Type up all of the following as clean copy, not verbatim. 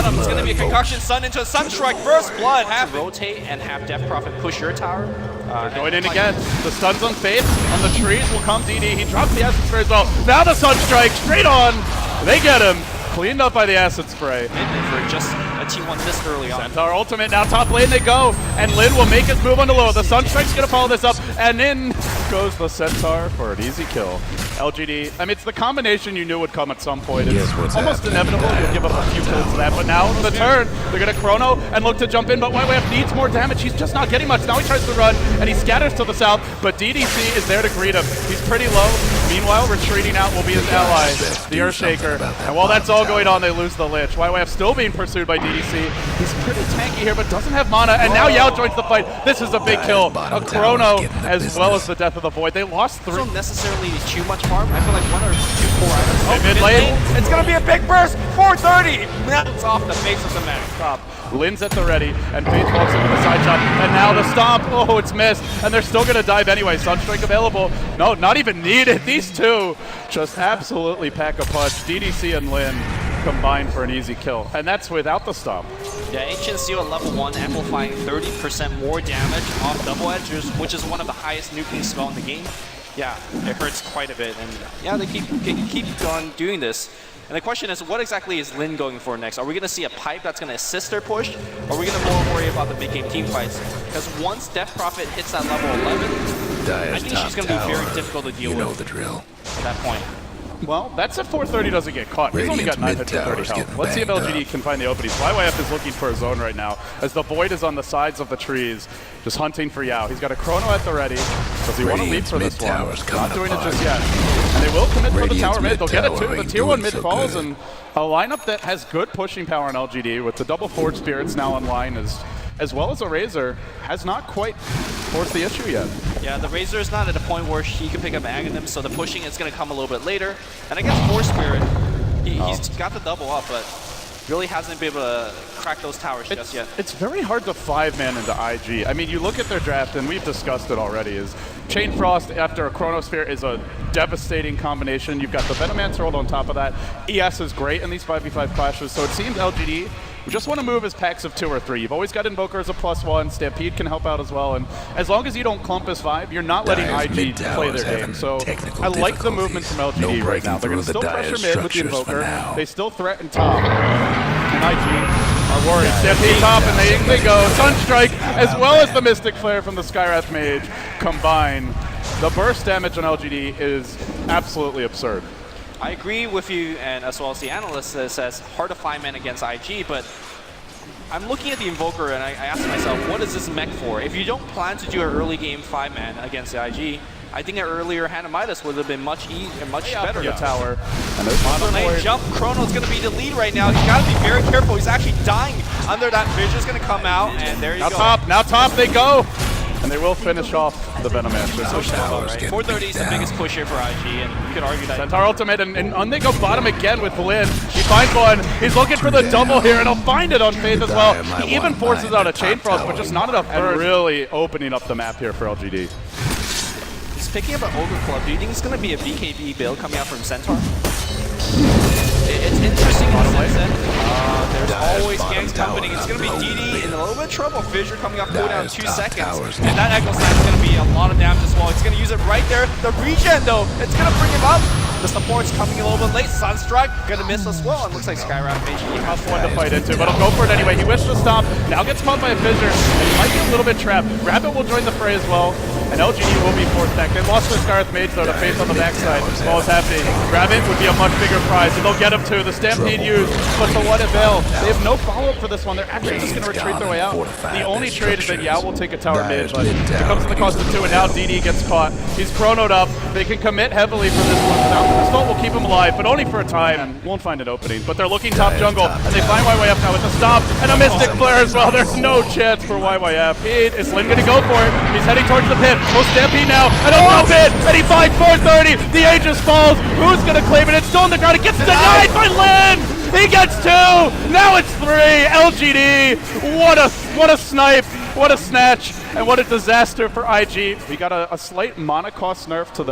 him. It's going to be a concoction sun into a sunstrike. First blood. Have to rotate and have Death Prophet push your tower. Going in again. The stuns on Faith. On the trees will come DD. He drops the Acid Spray as well. Now the Sunstrike straight on. They get him. Cleaned up by the Acid Spray. For just a T1 missed early on. Centaur ultimate. Now top lane they go. And Lin will make his move on the low. The Sunstrike's going to follow this up. And in goes the Centaur for an easy kill. LGD, I mean, it's the combination you knew would come at some point. It's almost inevitable. You'll give up a few kills to that. But now the turn, they're going to chrono and look to jump in. But YYF needs more damage. He's just not getting much. Now he tries to run and he scatters to the south. But DDC is there to greet him. He's pretty low. Meanwhile, retreating out will be his ally, the Earthshaker. And while that's all going on, they lose the Lich. YYF still being pursued by DDC. He's pretty tanky here, but doesn't have mana. And now Yao joins the fight. This is a big kill. A chrono as well as the Death of the Void. They lost 3. Don't necessarily too much farm. I feel like 1 or 2 core items. Oh, mid lane. It's going to be a big burst. 430. Melts off the face of the map. Top. Lin's at the ready, and Faith walks into the side shot, and now the stomp. Oh, it's missed, and they're still going to dive anyway. Sunstrike available. No, not even needed. These two just absolutely pack a punch. DDC and Lin combined for an easy kill, and that's without the stomp. Yeah, Ancient Seal at level 1, amplifying 30% more damage off Double Edge, which is one of the highest nuking spell in the game. Yeah, it hurts quite a bit, and yeah, they keep on doing this. And the question is, what exactly is Lin going for next? Are we going to see a pipe that's going to assist their push? Or are we going to more worry about the mid-game team fights? Because once Death Prophet hits that level 11, I think she's going to be very difficult to deal with the drill. At that point. Well, that's if 430 doesn't get caught. He's only got 930 health. Let's see if LGD can find the openings. YYF is looking for a zone right now, as the Void is on the sides of the trees, just hunting for Yao. He's got a chrono at the ready. Does he want to leap for this one? Not doing it just yet. And they will commit for the tower mid. They'll get it too. The tier 1 mid falls, and a lineup that has good pushing power on LGD, with the double Forge Spirits now online, as well as a Razor, has not quite forced the issue yet. Yeah, the Razor is not at a point where he can pick up Aghanim, so the pushing is going to come a little bit later. And I guess Force Spirit, he's got the double up, but really hasn't been able to crack those towers just yet. It's very hard to 5-man into IG. I mean, you look at their draft, and we've discussed it already, is Chain Frost after a Chronosphere is a devastating combination. You've got the Venomancer rolled on top of that. ES is great in these 5v5 clashes, so it seems LGD just want to move as packs of 2 or 3. You've always got Invoker as a +1. Stampede can help out as well. And as long as you don't clump as 5, you're not letting IG play their game. So I like the movement from LGD right now. They're going to still pressure mid with the Invoker. They still threaten top. And IG are worried. Stampede top, and they go. Sunstrike, as well as the Mystic Flare from the Skywrath Mage combine. The burst damage on LGD is absolutely absurd. I agree with you, and as well as the analyst that says hard to 5-man against IG, but I'm looking at the Invoker and I ask myself, what is this mech for? If you don't plan to do an early game 5-man against the IG, I think an earlier Hand of Midas would have been much better. The tower. And there's lane jump. Chrono's going to be the lead right now. He's got to be very careful. He's actually dying under that. Vision's going to come out, and there you go. Now top they go. And they will finish off the Venomancer. So right? 430 is the biggest push here for IG, and you could argue that. Centaur ultimate, and they go bottom again with Lin. He finds one. He's looking for the double here, and he'll find it on Faith as well. He even forces out a Chain Frost, but just not enough burst. And really opening up the map here for LGD. He's picking up an Ogre Club. Do you think it's going to be a BKB build coming out from Centaur? It's interesting in the sense that there's always gangs happening. It's going to be DD in a little bit of trouble. Fissure coming off cooldown 2 seconds. And that Echo Slam is going to be a lot of damage as well. He's going to use it right there. The regen, though, it's going to bring him up. The support's coming a little bit late. Sunstrike going to miss as well. It looks like Skywrath Mage. Tough one to fight into, but he'll go for it anyway. He wished to stop. Now gets caught by a Fissure, and he might be a little bit trapped. Rabbit will join the fray as well, and LGD will be forced back. They lost their Skywrath Mage, though, to face on the backside while it's happening. Rabbit would be a much bigger prize, and they'll get him too. The Stampede used, but to what avail? They have no follow-up for this one. They're actually just going to retreat their way out. The only trade is that Yao will take a tower mid, but it comes to the cost of 2, and now DD gets caught. He's chronoed up. They can commit heavily for this one. Now, this vote will keep him alive, but only for a time. Won't find an opening, but they're looking top jungle, and they find YYF now with the stop, and a Mystic Flare as well. There's no chance for YYF. Is Lin going to go for it? He's heading towards the pit. Will Stampede now, and a low pit, and he finds 430. The Aegis falls. Who's going to claim it? It's still on the ground. It gets denied by Lin. He gets 2. Now it's 3. LGD. What a snipe. What a snatch, and what a disaster for IG. We got a slight mana cost nerf to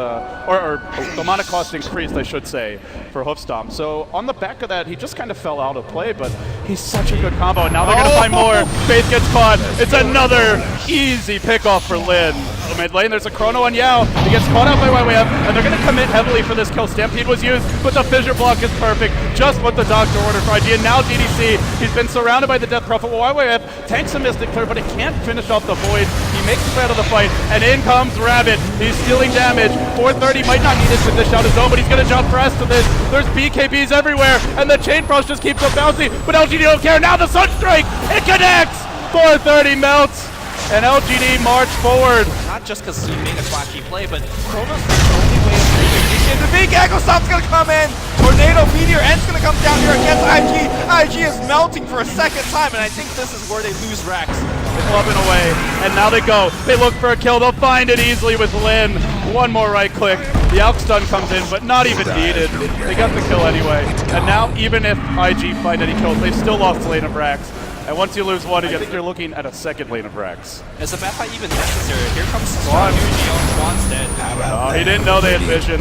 or the mana cost increased, I should say, for Hoofstomp. So on the back of that, he just kind of fell out of play, but he's such a good combo. And now they're going to find more. Faith gets caught. It's another easy pickoff for Lin. Mid lane, there's a Chrono on Yao. He gets caught out by YWF, and they're going to commit heavily for this kill. Stampede was used, but the fissure block is perfect. Just what the doctor ordered for IG. And now DDC, he's been surrounded by the Death Prophet. Well, YWF tanks a Mystic Clear, but it can't finish off the Void. He makes it out of the fight, and in comes Rabbit. He's stealing damage. 430 might not need it to dish out his own, but he's going to jump fast to this. There's BKBs everywhere, and the Chain Frost just keeps on bouncing, but LGD don't care. Now the Sunstrike, it connects! 430 melts, and LGD march forward. Not just because he made a flashy play, but Chrono's the only way of making it. The big Echo Stomp's gonna come in. Tornado Meteor End's gonna come down here against IG. IG is melting for a second time, and I think this is where they lose Rex. Clubbing away, and now they go. They look for a kill. They'll find it easily with Lin. One more right click. The Alk stun comes in, but not even needed. They got the kill anyway. And now, even if IG find any kills, they've still lost the lane of Rax. And once you lose one again, you're looking at a second lane of Rax. Is the map fight even necessary? Here comes Swan. Swan's dead. No, he didn't know they had vision.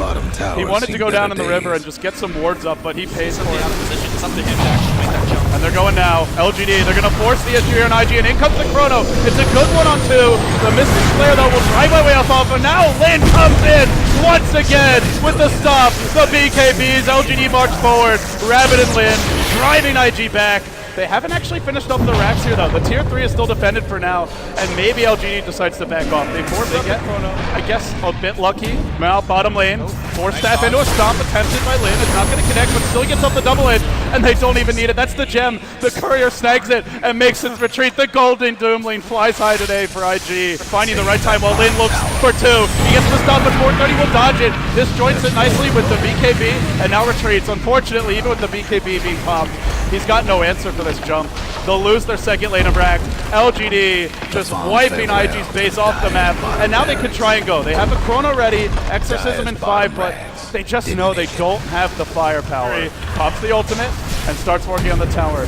He wanted to go down in the river and just get some wards up, but he pays for it. Out of position. It's up to him to actually make that jump. And they're going now. LGD, they're going to force the issue here on IG, and in comes the Chrono. It's a good one on two. The Mystic Slayer, though, will drive my way off, and now Lin comes in once again with the stop. The BKBs, LGD march forward. Rabbit and Lin driving IG back. They haven't actually finished up the racks here, though. The tier 3 is still defended for now, and maybe LGD decides to back off. They force up the Chrono, I guess, a bit lucky. Now, bottom lane, force staff into a stomp attempted by Lin. It's not going to connect, but still gets up the double edge, and they don't even need it. That's the gem. The courier snags it and makes his retreat. The golden Doomling flies high today for IG. Finding the right time while Lin looks for two. He gets the stop, but 430 will dodge it. This joins it nicely with the BKB, and now retreats. Unfortunately, even with the BKB being popped, he's got no answer for this jump. They'll lose their second lane of rack. LGD just wiping IG's base off the map, and now they could try and go. They have a Chrono ready, Exorcism in 5, but they just know they don't have the firepower. Pops the ultimate and starts working on the tower.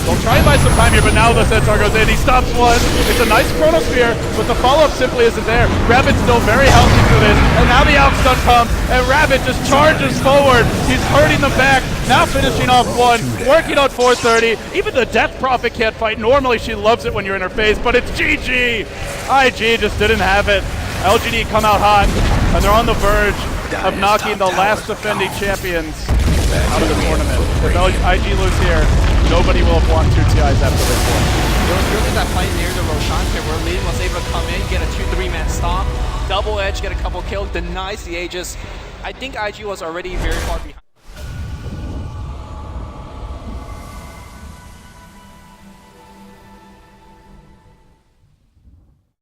They'll try and buy some time here, but now the Centaur goes in. He stops one. It's a nice Chrono Sphere, but the follow-up simply isn't there. Rabbit's still very healthy for this, and now the Alk stun comes, and Rabbit just charges forward. He's hurting them back, now finishing off one, working on 430. Even the Death Prophet can't fight. Normally she loves it when you're in her face, but it's GG. IG just didn't have it. LGD come out hot, and they're on the verge of knocking the last defending champions out of the tournament. If IG lose here, nobody will have won 2 TIs after this one. There was really that fight near the Roshan pit where Lin was able to come in, get a 2-3 man stomp, double edge, get a couple kills, denies the Aegis. I think IG was already very far behind.